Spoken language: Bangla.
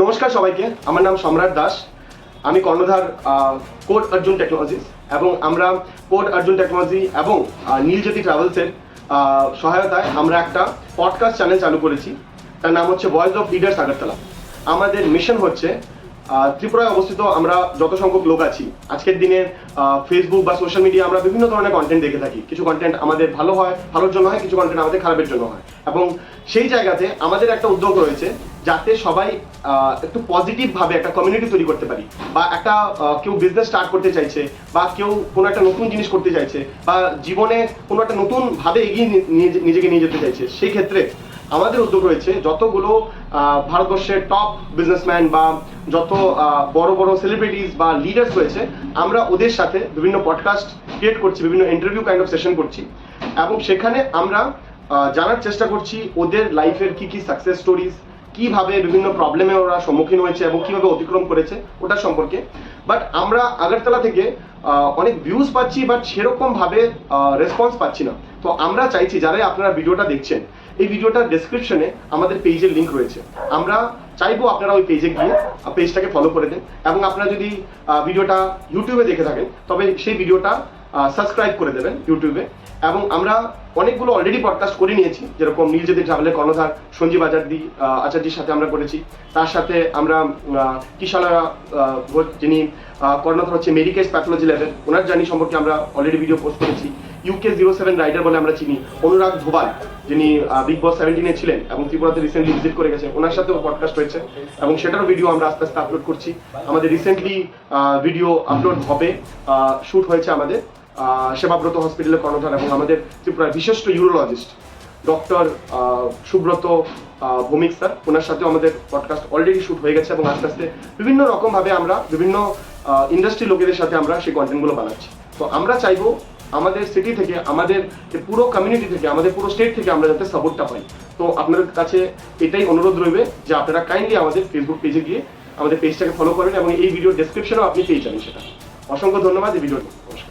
নমস্কার সবাইকে, আমার নাম সম্রাট দাস। আমি কর্ণধার কোড অর্জুন টেকনোলজিস এবং আমরা কোড অর্জুন টেকনোলজি এবং নীলজ্যোতি ট্রাভেলসের সহায়তায় আমরা একটা পডকাস্ট চ্যানেল চালু করেছি। তার নাম হচ্ছে ভয়েস অফ লিডার্স আগরতলা। আমাদের মিশন হচ্ছে ত্রিপুরায় অবস্থিত আমরা যত সংখ্যক লোক আছি, আজকের দিনে ফেসবুক বা সোশ্যাল মিডিয়া আমরা বিভিন্ন ধরনের কন্টেন্ট দেখে থাকি। কিছু কন্টেন্ট আমাদের ভালো হয়, ভালোর জন্য হয়, কিছু কন্টেন্ট আমাদের খারাপের জন্য হয়। এবং সেই জায়গাতে আমাদের একটা উদ্যোগ রয়েছে যাতে সবাই একটু পজিটিভভাবে একটা কমিউনিটি তৈরি করতে পারি, বা একটা কেউ বিজনেস স্টার্ট করতে চাইছে, বা কেউ কোনো একটা নতুন জিনিস করতে চাইছে, বা জীবনে কোনো একটা নতুনভাবে এগিয়ে নিজেকে নিয়ে যেতে চাইছে। সেই ক্ষেত্রে আমাদের উদ্যোগ রয়েছে যতগুলো ভারতবর্ষের টপ বিজনেসম্যান বা যত বড় বড় সেলিব্রিটিস বা লিডার্স রয়েছে, আমরা ওদের সাথে বিভিন্ন পডকাস্ট ক্রিয়েট করছি, বিভিন্ন ইন্টারভিউ কাইন্ড অফ সেশন করছি এবং সেখানে আমরা জানার চেষ্টা করছি ওদের লাইফের কি কি সাকসেস স্টোরিজ, কিভাবে বিভিন্ন প্রবলেমে ওরা সম্মুখীন হয়েছে এবং কিভাবে অতিক্রম করেছে ওটার সম্পর্কে। বাট আমরা আগরতলা থেকে অনেক ভিউজ পাচ্ছি, বাট সেরকম ভাবে রেসপন্স পাচ্ছি না। তো আমরা চাইছি যারা আপনারা ভিডিওটা দেখছেন, এই ভিডিওটার ডেসক্রিপশনে আমাদের পেজের লিঙ্ক রয়েছে। আমরা চাইবো আপনারা ওই পেজে গিয়ে পেজটাকে ফলো করে দেন, এবং আপনারা যদি ভিডিওটা ইউটিউবে দেখে থাকেন তবে সেই ভিডিওটা সাবস্ক্রাইব করে দেবেন ইউটিউবে। এবং আমরা অনেকগুলো অলরেডি পডকাস্ট করে নিয়েছি, যেরকম নীলজ্যোতি ট্রাভেলের কর্ণধার সঞ্জীব আচার্যের সাথে আমরা করেছি। তার সাথে আমরা কিশালা যিনি কর্ণধার হচ্ছে মেডিকেস প্যাথোলজি ল্যাবের, ওনার জার্নি সম্পর্কে আমরা অলরেডি ভিডিও পোস্ট করেছি। UK07 রাইডার বলে আমরা চিনি অনুরাগ ধোবাল, যিনি বিগ বস 17-এ ছিলেন এবং ত্রিপুরাতে রিসেন্টলি ভিজিট করে গেছে, ওনার সাথেও পডকাস্ট হয়েছে এবং সেটারও ভিডিও আমরা আস্তে আস্তে আপলোড করছি। আমাদের রিসেন্টলি ভিডিও আপলোড হবে, শ্যুট হয়েছে আমাদের সেবাব্রত হসপিটালের কর্ণধার এবং আমাদের ত্রিপুরার বিশিষ্ট urologist doctor Subrata Bhowmik sir, ওনার সাথেও আমাদের পডকাস্ট অলরেডি শ্যুট হয়ে গেছে এবং আস্তে আস্তে বিভিন্ন রকমভাবে আমরা বিভিন্ন ইন্ডাস্ট্রি লোকেদের সাথে আমরা সেই কন্টেন্টগুলো বানাচ্ছি। তো আমরা চাইবো আমাদের সিটি থেকে, আমাদের পুরো কমিউনিটি থেকে, আমাদের পুরো স্টেট থেকে আমরা যাতে সাপোর্টটা পাই। তো আপনাদের কাছে এটাই অনুরোধ রইবে যে আপনারা কাইন্ডলি আমাদের ফেসবুক পেজে গিয়ে আমাদের পেজটাকে ফলো করবেন এবং এই ভিডিওর ডেসক্রিপশনেও আপনি পেয়ে যাবেন সেটা। অসংখ্য ধন্যবাদ এই ভিডিওর।